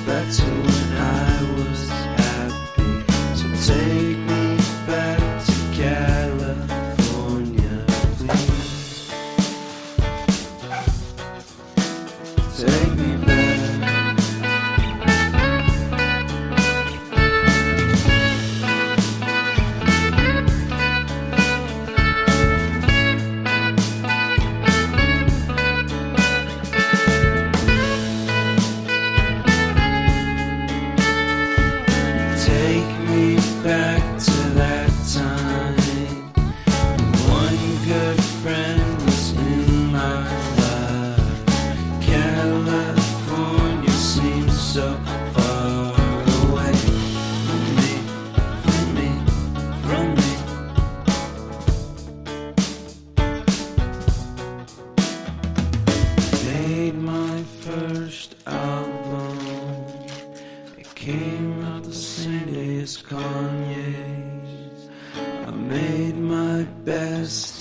back to when I was happy. So take me back to California, please. Take me back. Take me back to that time. One good friend was in my life. California seems so far away from me, from me, from me. Made my first album. It came out the same day as Kanye's. I made my best